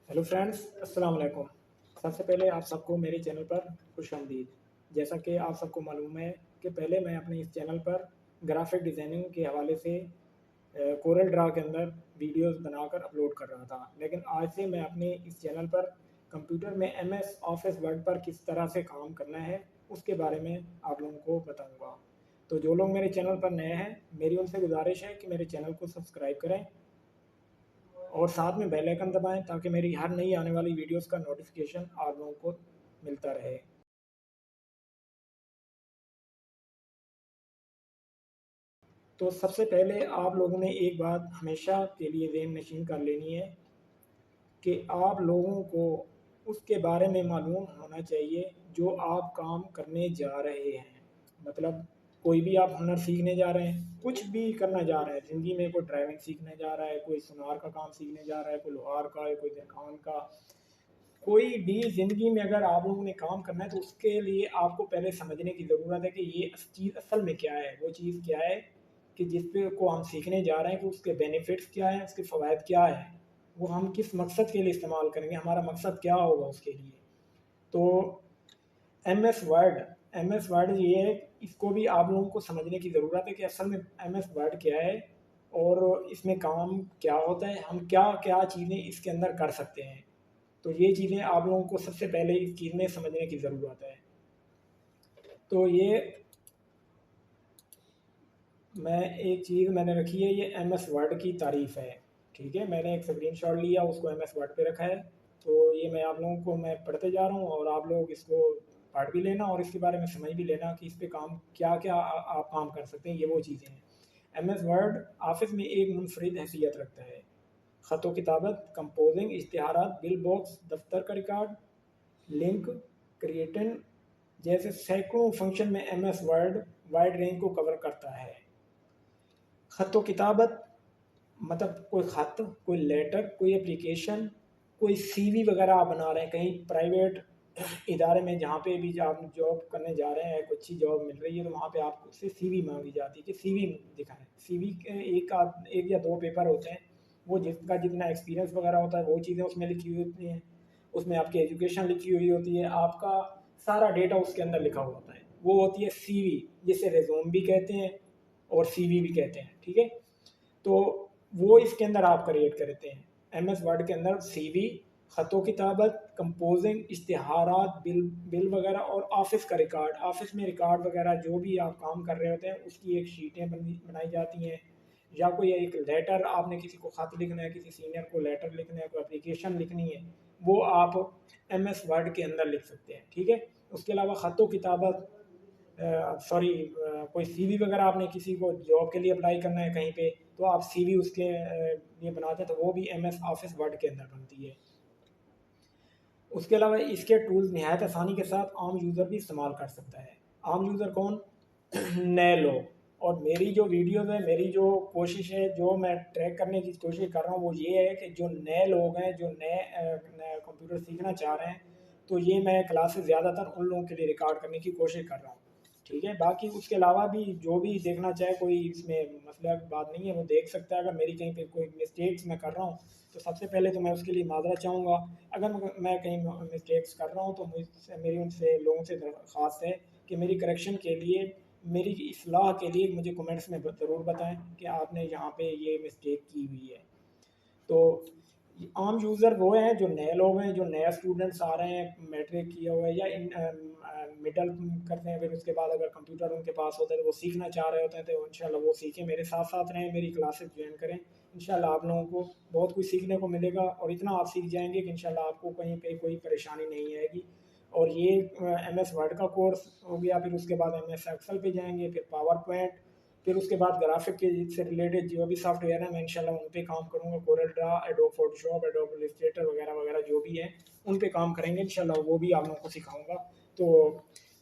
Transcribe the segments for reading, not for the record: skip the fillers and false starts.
Hello friends, अस्सलाम वालेकुम। सबसे पहले आप सबको मेरे चैनल पर खुशामदीद। जैसा कि आप सबको मालूम है कि पहले मैं अपने इस चैनल पर ग्राफिक डिज़ाइनिंग के हवाले से कोरल ड्रा के अंदर वीडियोस बनाकर अपलोड कर रहा था, लेकिन आज से मैं अपने इस चैनल पर कंप्यूटर में एमएस ऑफिस वर्ड पर किस तरह से काम करना है उसके बारे में आप लोगों को बताऊंगा। तो जो लोग मेरे चैनल पर नए हैं, मेरी उनसे गुजारिश है कि मेरे चैनल को सब्सक्राइब करें और साथ में बेल आइकन दबाएं ताकि मेरी हर नई आने वाली वीडियोस का नोटिफिकेशन आप लोगों को मिलता रहे। तो सबसे पहले आप लोगों ने एक बात हमेशा के लिए ज़हन नशीन कर लेनी है कि आप लोगों को उसके बारे में मालूम होना चाहिए जो आप काम करने जा रहे हैं। मतलब कोई भी आप हुनर सीखने जा रहे हैं, कुछ भी करना जा रहे हैं ज़िंदगी में, कोई ड्राइविंग सीखने जा रहा है, कोई सुनार का काम सीखने जा रहा है, कोई लोहार का है, कोई दरखान का, कोई भी ज़िंदगी में अगर आप लोगों ने काम करना है तो उसके लिए आपको पहले समझने की ज़रूरत है कि ये चीज़ असल में क्या है, वो चीज़ क्या है कि जिस पे को हम सीखने जा रहे हैं कि उसके बेनिफिट्स क्या हैं, उसके फ़वाद क्या है, वो हम किस मकसद के लिए इस्तेमाल करेंगे, हमारा मकसद क्या होगा उसके लिए। तो एम एस वर्ड ये है, इसको भी आप लोगों को समझने की ज़रूरत है कि असल में एम एस वर्ड क्या है और इसमें काम क्या होता है, हम क्या क्या चीज़ें इसके अंदर कर सकते हैं। तो ये चीज़ें आप लोगों को सबसे पहले इस चीज़ में समझने की ज़रूरत है। तो ये मैं एक चीज़ मैंने रखी है, ये एम एस वर्ड की तारीफ़ है। ठीक है, मैंने एक स्क्रीन शॉट लिया, उसको एम एस वर्ड पे रखा है। तो ये मैं आप लोगों को मैं पढ़ते जा रहा हूँ और आप लोग इसको पढ़ भी लेना और इसके बारे में समझ भी लेना कि इस पे काम क्या क्या आप काम कर सकते हैं। ये वो चीज़ें हैं। एम एस वर्ड ऑफिस में एक मुनफरिद हैसियत रखता है। ख़त किताबत, कंपोजिंग, इश्तिहारात, बिल बॉक्स, दफ्तर का रिकॉर्ड, लिंक, क्रिएटिन जैसे सैकड़ों फंक्शन में M S Word wide range को कवर करता है। ख़त किताबत मतलब कोई ख़त, कोई लेटर, कोई एप्लीकेशन, कोई सीवी वगैरह आप बना रहे हैं कहीं प्राइवेट इदारे में, जहाँ पे भी आप जॉब करने जा रहे हैं, कोई अच्छी जॉब मिल रही है तो वहाँ पे आपसे सीवी मांगी जाती है कि सीवी दिखाएं। सीवी के एक या दो पेपर होते हैं, वो जिसका जितना एक्सपीरियंस वगैरह होता है वो चीज़ें उसमें लिखी हुई होती हैं, उसमें आपकी एजुकेशन लिखी हुई होती है, आपका सारा डेटा उसके अंदर लिखा हुआ होता है, वो होती है सीवी, जिसे रेज्यूम भी कहते हैं और सीवी भी कहते हैं। ठीक है, तो वो इसके अंदर आप क्रिएट करते हैं एम एस वर्ड के अंदर। सीवी, ख़तो किताबत, कंपोजिंग, इश्तिहारात, बिल वगैरह और ऑफिस का रिकॉर्ड, ऑफिस में रिकॉर्ड वगैरह जो भी आप काम कर रहे होते हैं उसकी एक शीटें बनाई जाती हैं। या कोई एक लेटर, आपने किसी को ख़त लिखना है, किसी सीनियर को लेटर लिखना है, कोई एप्लीकेशन लिखनी है, वो आप एम एस वर्ड के अंदर लिख सकते हैं। ठीक है, उसके अलावा ख़तो किताबत, सॉरी, कोई सीवी वगैरह आपने किसी को जॉब के लिए अप्लाई करना है कहीं पे, तो आप सीवी उसके लिए बनाते हैं, तो वो भी एम एस ऑफिस वर्ड के अंदर बनती है। उसके अलावा इसके टूल्स नहायत आसानी के साथ आम यूज़र भी इस्तेमाल कर सकता है। आम यूज़र कौन? नए लोग। और मेरी जो वीडियोज़ है, मेरी जो कोशिश है, जो मैं ट्रैक करने की कोशिश कर रहा हूँ वो ये है कि जो नए लोग हैं, जो नए कंप्यूटर सीखना चाह रहे हैं, तो ये मैं क्लासेस ज़्यादातर उन लोगों के लिए रिकॉर्ड करने की कोशिश कर रहा हूँ। ठीक है, बाकी उसके अलावा भी जो भी देखना चाहे, कोई इसमें मसला की बात नहीं है, वो देख सकता है। अगर मेरी कहीं पे कोई मिस्टेक्स मैं कर रहा हूँ तो सबसे पहले तो मैं उसके लिए माजरत चाहूँगा। अगर मैं कहीं मिस्टेक्स कर रहा हूँ तो मुझसे मेरी उनसे लोगों से दरख्वास्त है कि मेरी करेक्शन के लिए, मेरी इस्लाह के लिए मुझे कमेंट्स में ज़रूर बताएं कि आपने यहाँ पे ये मिस्टेक की हुई है। तो आम यूज़र वो हैं जो नए लोग हैं, जो नया स्टूडेंट्स आ रहे हैं, मैट्रिक किया हुआ है या मिडल करते हैं, फिर उसके बाद अगर कंप्यूटर उनके पास होता है तो वो सीखना चाह रहे होते हैं, तो इंशाल्लाह वो सीखें, मेरे साथ साथ रहें, मेरी क्लासेस ज्वाइन करें। इंशाल्लाह आप लोगों को बहुत कुछ सीखने को मिलेगा और इतना आप सीख जाएंगे कि इंशाल्लाह आपको कहीं पे कोई परेशानी नहीं आएगी। और ये एम एस वर्ड का कोर्स हो गया, फिर उसके बाद एम एस एक्सेल पे जाएंगे, फिर पावर पॉइंट, फिर उसके बाद ग्राफिक के से रिलेटेड जो भी सॉफ्टवेयर है मैं इंशाल्लाह उन पे काम करूँगा। Corel Draw, adobe Photoshop, adobe Illustrator वगैरह वगैरह जो भी है उन पे काम करेंगे इंशाल्लाह, वो भी आप लोगों को सिखाऊंगा। तो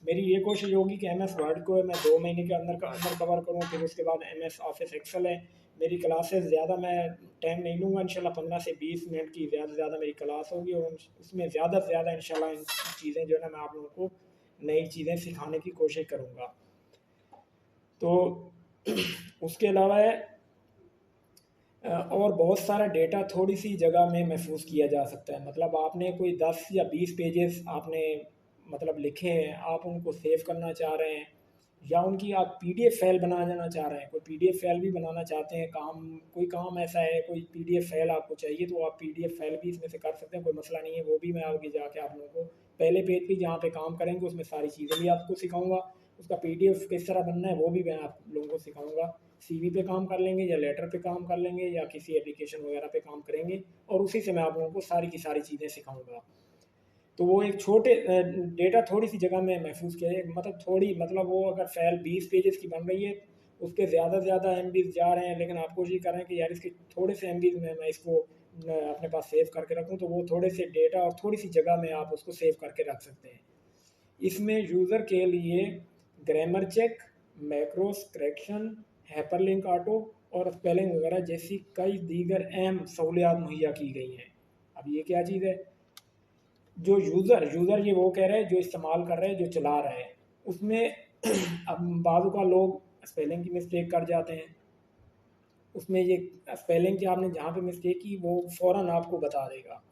मेरी ये कोशिश होगी कि एम एस वर्ड को मैं 2 महीने के अंदर कवर करूँ। फिर उसके बाद एम एस ऑफिस एक्सेल है, मेरी क्लासेस ज़्यादा मैं टाइम नहीं लूँगा, इंशाल्लाह 15 से 20 मिनट की ज़्यादा से ज़्यादा मेरी क्लास होगी और उसमें ज़्यादा से ज़्यादा इंशाल्लाह इन चीज़ें जो है ना मैं आप लोगों को नई चीज़ें सिखाने की कोशिश करूँगा। तो उसके अलावा है और बहुत सारा डेटा थोड़ी सी जगह में महफूज किया जा सकता है। मतलब आपने कोई 10 या 20 पेजेस आपने मतलब लिखे हैं, आप उनको सेव करना चाह रहे हैं, या उनकी आप पीडीएफ फाइल बनाना चाह रहे हैं, कोई पीडीएफ फाइल भी बनाना चाहते हैं, कोई काम ऐसा है, कोई पीडीएफ फाइल आपको चाहिए, तो आप पीडीएफ फाइल भी इसमें से कर सकते हैं, कोई मसला नहीं है। वो भी मैं आगे जाके आप लोगों को पहले पेज पे जहाँ पे काम करेंगे उसमें सारी चीज़ें भी आपको सिखाऊंगा। उसका पीडीएफ किस तरह बनना है वो भी मैं आप लोगों को सिखाऊंगा। सीवी पे काम कर लेंगे या लेटर पे काम कर लेंगे या किसी एप्लीकेशन वगैरह पे काम करेंगे, और उसी से मैं आप लोगों को सारी की सारी चीज़ें सिखाऊंगा। तो वो एक छोटे डेटा थोड़ी सी जगह में महफूज किया है, मतलब थोड़ी, मतलब वो अगर फाइल 20 पेजेस की बन रही है, उसके ज़्यादा से ज़्यादा एम जा रहे हैं, लेकिन आप कोशिश कर रहे हैं कि यार इसके थोड़े से एम में मैं इसको अपने पास सेव करके रखूँ, तो वो थोड़े से डेटा और थोड़ी सी जगह में आप उसको सेव करके रख सकते हैं। इसमें यूज़र के लिए grammar check, macros correction, hyperlink auto और स्पेलिंग वगैरह जैसी कई दीगर अहम सहूलियात मुहैया की गई हैं। अब ये क्या चीज़ है, जो यूज़र ये वो कह रहे हैं जो इस्तेमाल कर रहे हैं, जो चला रहे हैं, उसमें अब बाजू का लोग स्पेलिंग की मिस्टेक कर जाते हैं, उसमें ये स्पेलिंग की आपने जहाँ पे मिस्टेक की वो फ़ौरन आपको बता देगा।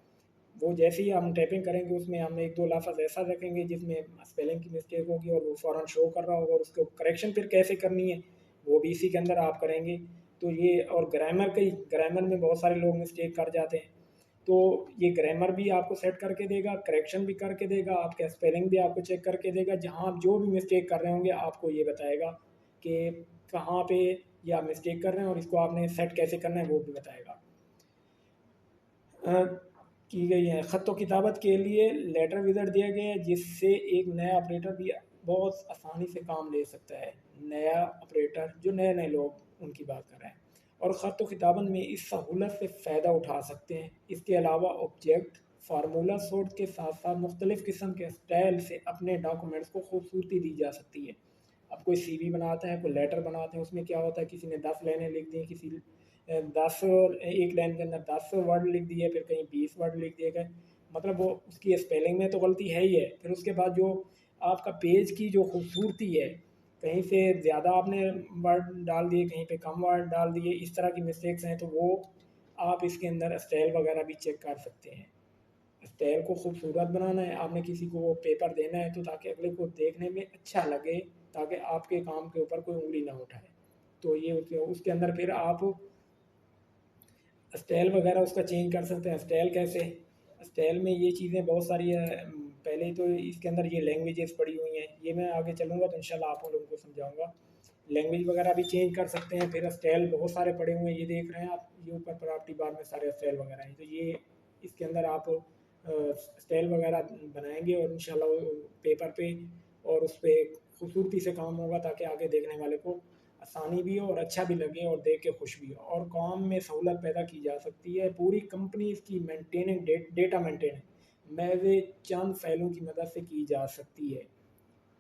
वो जैसे ही हम टाइपिंग करेंगे उसमें हम एक दो लफ्ज़ ऐसा रखेंगे जिसमें स्पेलिंग की मिस्टेक होगी और वो फ़ौरन शो कर रहा होगा, और उसको करेक्शन फिर कैसे करनी है वो भी इसी के अंदर आप करेंगे। तो ये, और ग्रामर में बहुत सारे लोग मिस्टेक कर जाते हैं, तो ये ग्रामर भी आपको सेट करके देगा, करेक्शन भी करके देगा, आपका स्पेलिंग भी आपको चेक करके देगा, जहाँ आप जो भी मिस्टेक कर रहे होंगे आपको ये बताएगा कि कहाँ पे ये आप मिस्टेक कर रहे हैं और इसको आपने सेट कैसे करना है वो भी बताएगा। की गई है। ख़त व किताबत के लिए लेटर विज़र्ड दिया गया है, जिससे एक नया ऑपरेटर भी बहुत आसानी से काम ले सकता है। नया ऑपरेटर जो नए नए लोग उनकी बात कर रहे हैं, और ख़त व किताबत में इस सहूलत से फ़ायदा उठा सकते हैं। इसके अलावा ऑब्जेक्ट फार्मूला सोर्ट के साथ साथ मुख्तलिफ़ किस्म के स्टाइल से अपने डॉक्यूमेंट्स को खूबसूरती दी जा सकती है। अब कोई सीवी बनाता है, कोई लेटर बनाते हैं, उसमें क्या होता है, किसी ने 10 लाइनें लिख दी, किसी 10 एक लाइन के अंदर 10 वर्ड लिख दिए, फिर कहीं 20 वर्ड लिख दिए गए, मतलब वो उसकी स्पेलिंग में तो गलती है ही है, फिर उसके बाद जो आपका पेज की जो खूबसूरती है, कहीं से ज़्यादा आपने वर्ड डाल दिए, कहीं पे कम वर्ड डाल दिए, इस तरह की मिस्टेक्स हैं, तो वो आप इसके अंदर स्टाइल वगैरह भी चेक कर सकते हैं। स्टाइल को खूबसूरत बनाना है, आपने किसी को वो पेपर देना है तो ताकि अगले को देखने में अच्छा लगे, ताकि आपके काम के ऊपर कोई उंगली ना उठाए, तो ये उसके अंदर फिर आप स्टाइल वगैरह उसका चेंज कर सकते हैं। स्टाइल कैसे, स्टाइल में ये चीज़ें बहुत सारी है। पहले ही तो इसके अंदर ये लैंग्वेजेस पड़ी हुई हैं, ये मैं आगे चलूँगा तो इंशाल्लाह आप लोगों को समझाऊँगा। लैंग्वेज वगैरह भी चेंज कर सकते हैं, फिर स्टाइल बहुत सारे पड़े हुए हैं, ये देख रहे हैं आप, ये ऊपर प्रॉपर्टी बार में सारे स्टाइल वगैरह हैं, तो ये इसके अंदर आप स्टाइल वगैरह बनाएंगे और इंशाल्लाह पेपर पे और उस पर खूबसूरती से काम होगा, ताकि आगे देखने वाले को आसानी भी हो और अच्छा भी लगे और देख के खुश भी हो, और काम में सहूलत पैदा की जा सकती है। पूरी कंपनी इसकी मेंटेनिंग डेटा मेंटेन महज चंद फाइलों की मदद से की जा सकती है।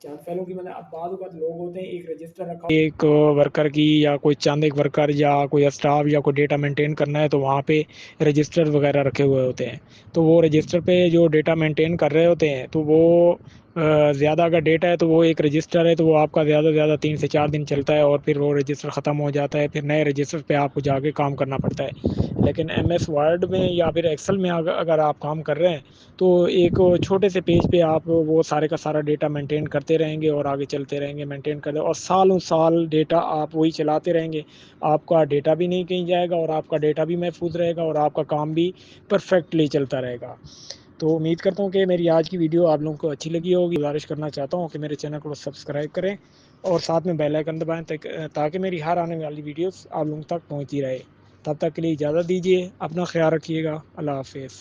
चंद फाइलों की मदद, अब बाद लोग होते हैं एक रजिस्टर रखा एक वर्कर की, या कोई चंद एक वर्कर या कोई स्टाफ या कोई डेटा मेंटेन करना है, तो वहाँ पे रजिस्टर वगैरह रखे हुए होते हैं, तो वो रजिस्टर पे जो डेटा मेंटेन कर रहे होते हैं, तो वो ज़्यादा अगर डेटा है तो वो एक रजिस्टर है, तो वो आपका ज़्यादा से ज़्यादा 3 से 4 दिन चलता है और फिर वो रजिस्टर ख़त्म हो जाता है, फिर नए रजिस्टर पे आपको जाके काम करना पड़ता है। लेकिन एमएस वर्ड में या फिर एक्सेल में अगर आप काम कर रहे हैं, तो एक छोटे से पेज पे आप वो सारे का सारा डेटा मेंटेन करते रहेंगे और आगे चलते रहेंगे, मेंटेन करते, और सालों साल डेटा आप वही चलाते रहेंगे। आपका डेटा भी नहीं कहीं जाएगा और आपका डेटा भी महफूज रहेगा और आपका काम भी परफेक्टली चलता रहेगा। तो उम्मीद करता हूँ कि मेरी आज की वीडियो आप लोगों को अच्छी लगी होगी। गुजारिश करना चाहता हूँ कि मेरे चैनल को सब्सक्राइब करें और साथ में बेल आइकन दबाएं, ताकि मेरी हर आने वाली वीडियोस आप लोगों तक पहुँचती रहे। तब तक के लिए इजाज़त दीजिए, अपना ख्याल रखिएगा। अल्लाह हाफिज़।